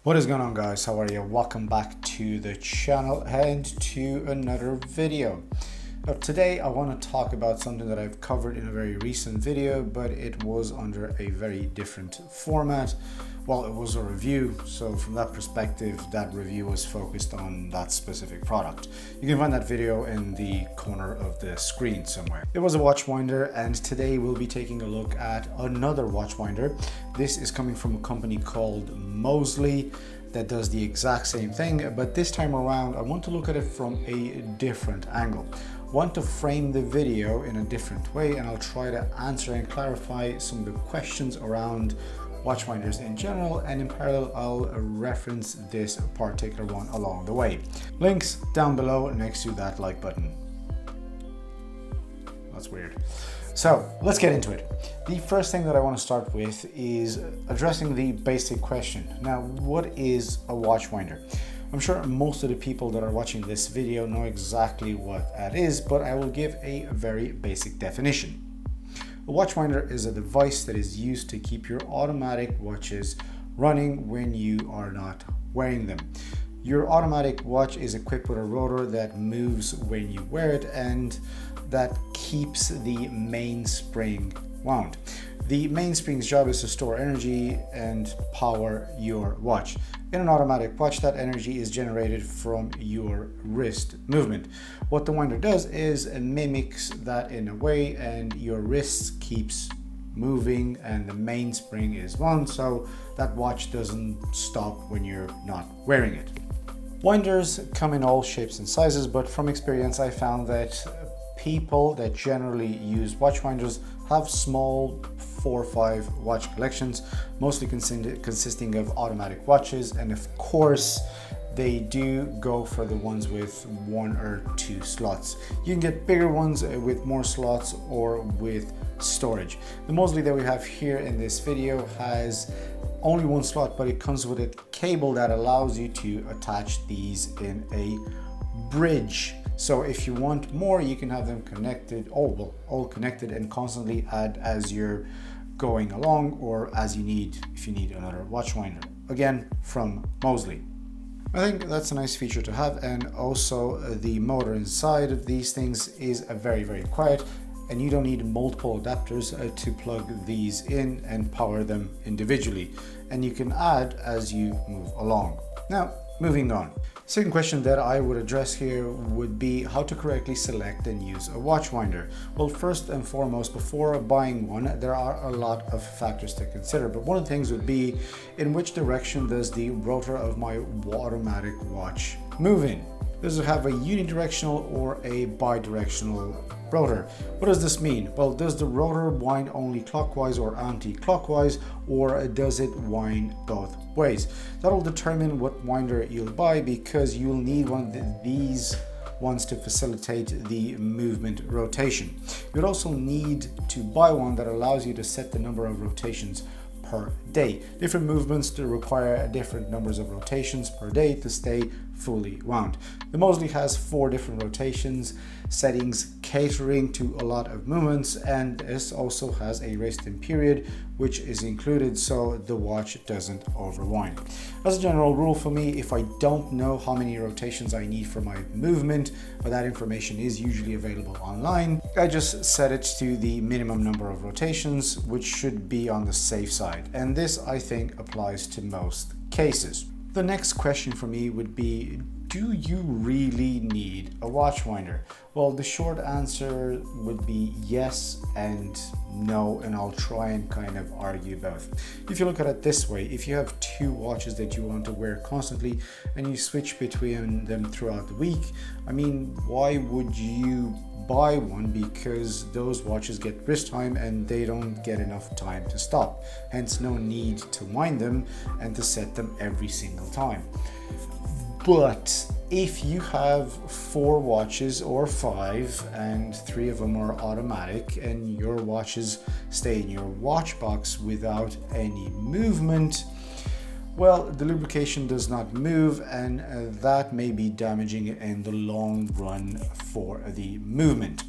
What is going on, guys? How are you? Welcome back to the channel and to another video. Now, today I want to talk about something that I've covered in a very recent video, but it was under a very different format. Well, it was a review, so from that perspective, that review was focused on that specific product. You can find that video in the corner of the screen somewhere. It was a watch winder, and today we'll be taking a look at another watch winder. This is coming from a company called Mozsly that does the exact same thing, but this time around I want to look at it from a different angle. I want to frame the video in a different way, and I'll try to answer and clarify some of the questions around watch winders in general, and in parallel I'll reference this particular one along the way. Links down below next to that like button. That's weird. So let's get into it. The first thing that I want to start with is addressing the basic question. Now, what is a watch winder? I'm sure most of the people that are watching this video know exactly what that is, but I will give a very basic definition. A watch winder is a device that is used to keep your automatic watches running when you are not wearing them. Your automatic watch is equipped with a rotor that moves when you wear it, and that keeps the mainspring wound. The mainspring's job is to store energy and power your watch. In an automatic watch, that energy is generated from your wrist movement. What the winder does is it mimics that in a way, and your wrist keeps moving and the mainspring is wound, so that watch doesn't stop when you're not wearing it. Winders come in all shapes and sizes, but from experience I found that people that generally use watch winders have small 4 or 5 watch collections, mostly consisting of automatic watches, and of course they do go for the ones with 1 or 2 slots. You can get bigger ones with more slots or with storage. The Mozsly that we have here in this video has only 1 slot, but it comes with a cable that allows you to attach these in a bridge. So if you want more, you can have them connected, all connected, and constantly add as you're going along, or as you need, if you need another watch winder. Again, from Mozsly. I think that's a nice feature to have, and also the motor inside of these things is very, very quiet, and you don't need multiple adapters to plug these in and power them individually, and you can add as you move along. Now, moving on. Second question that I would address here would be how to correctly select and use a watch winder. Well, first and foremost, before buying one, there are a lot of factors to consider, but one of the things would be in which direction does the rotor of my automatic watch move in? Does it have a unidirectional or a bidirectional rotor? What does this mean? Well, does the rotor wind only clockwise or anti-clockwise, or does it wind both ways? That'll determine what winder you'll buy, because you'll need one of these ones to facilitate the movement rotation. You'd also need to buy one that allows you to set the number of rotations per day. Different movements to require different numbers of rotations per day to stay fully wound. The Mozsly has 4 different rotations settings catering to a lot of movements, and this also has a resting period which is included so the watch doesn't overwind. As a general rule for me, if I don't know how many rotations I need for my movement, but that information is usually available online, I just set it to the minimum number of rotations, which should be on the safe side, and this I think applies to most cases. The next question for me would be, do you really need a watch winder? Well, the short answer would be yes and no, and I'll try and kind of argue both. If you look at it this way, if you have 2 watches that you want to wear constantly and you switch between them throughout the week, I mean, why would you buy one? Because those watches get wrist time and they don't get enough time to stop. Hence, no need to wind them and to set them every single time. But if you have 4 watches or 5 and 3 of them are automatic, and your watches stay in your watch box without any movement, well, the lubrication does not move, and that may be damaging in the long run for the movement.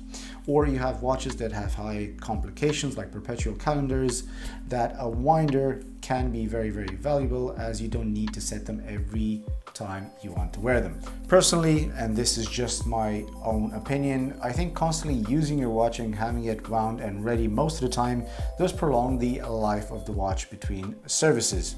or you have watches that have high complications like perpetual calendars, that a winder can be very, very valuable, as you don't need to set them every time you want to wear them. Personally, and this is just my own opinion, I think constantly using your watch and having it wound and ready most of the time does prolong the life of the watch between services.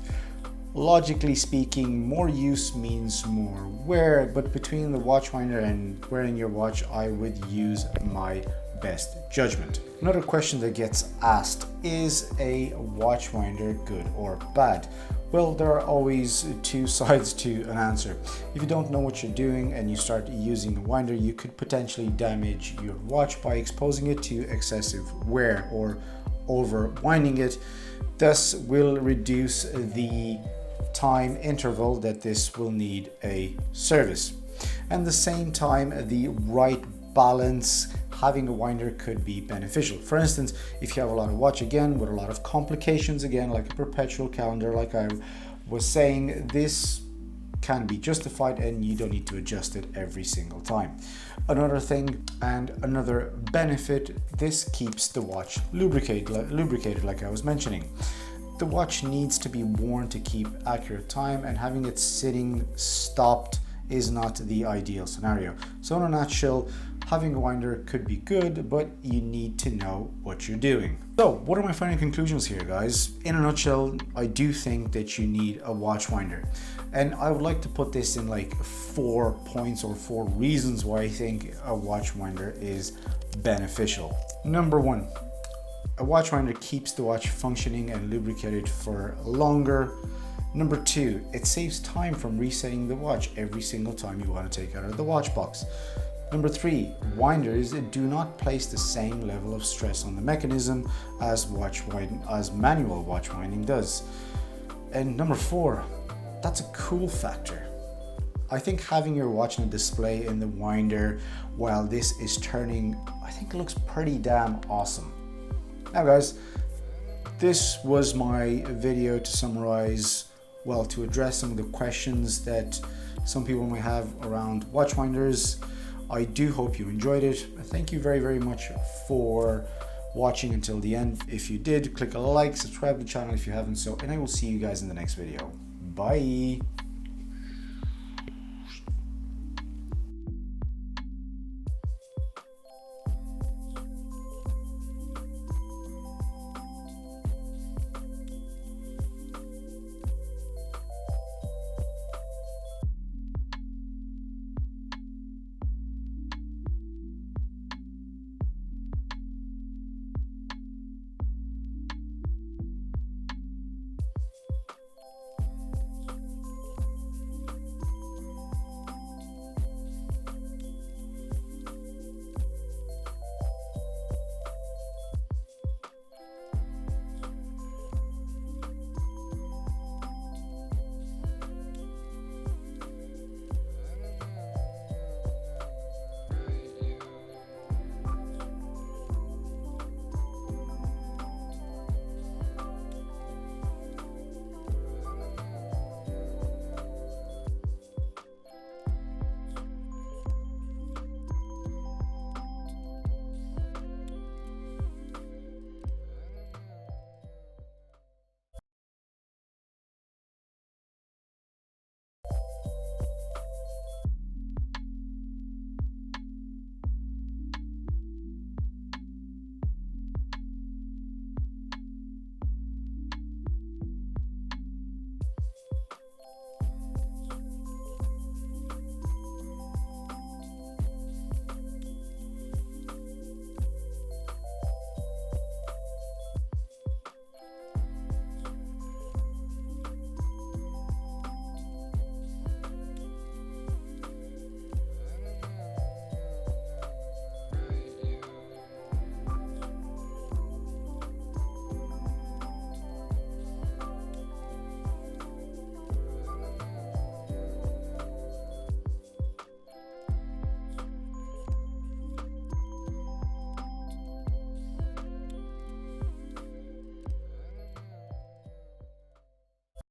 Logically speaking, more use means more wear, but between the watch winder and wearing your watch, I would use my best judgment. Another question that gets asked, is a watch winder good or bad? Well, there are always two sides to an answer. If you don't know what you're doing and you start using a winder, you could potentially damage your watch by exposing it to excessive wear or over winding it. Thus will reduce the time interval that this will need a service. At the same time, the right balance, having a winder could be beneficial. For instance, if you have a lot of watch again with a lot of complications again, like a perpetual calendar, like I was saying, this can be justified and you don't need to adjust it every single time. Another thing and another benefit, this keeps the watch lubricated like I was mentioning. The watch needs to be worn to keep accurate time, and having it sitting stopped is not the ideal scenario. So in a nutshell, having a winder could be good, but you need to know what you're doing. So what are my final conclusions here, guys? In a nutshell, I do think that you need a watch winder. And I would like to put this in like 4 points or 4 reasons why I think a watch winder is beneficial. Number 1, a watch winder keeps the watch functioning and lubricated for longer. Number 2, it saves time from resetting the watch every single time you want to take it out of the watch box. Number 3, winders do not place the same level of stress on the mechanism as manual watch winding does. And number 4, that's a cool factor. I think having your watch on a display in the winder while this is turning, I think it looks pretty damn awesome. Now guys, this was my video to summarize, well, to address some of the questions that some people may have around watch winders. I do hope you enjoyed it. Thank you very, very much for watching until the end. If you did, click a like, subscribe to the channel if you haven't so, and I will see you guys in the next video. Bye.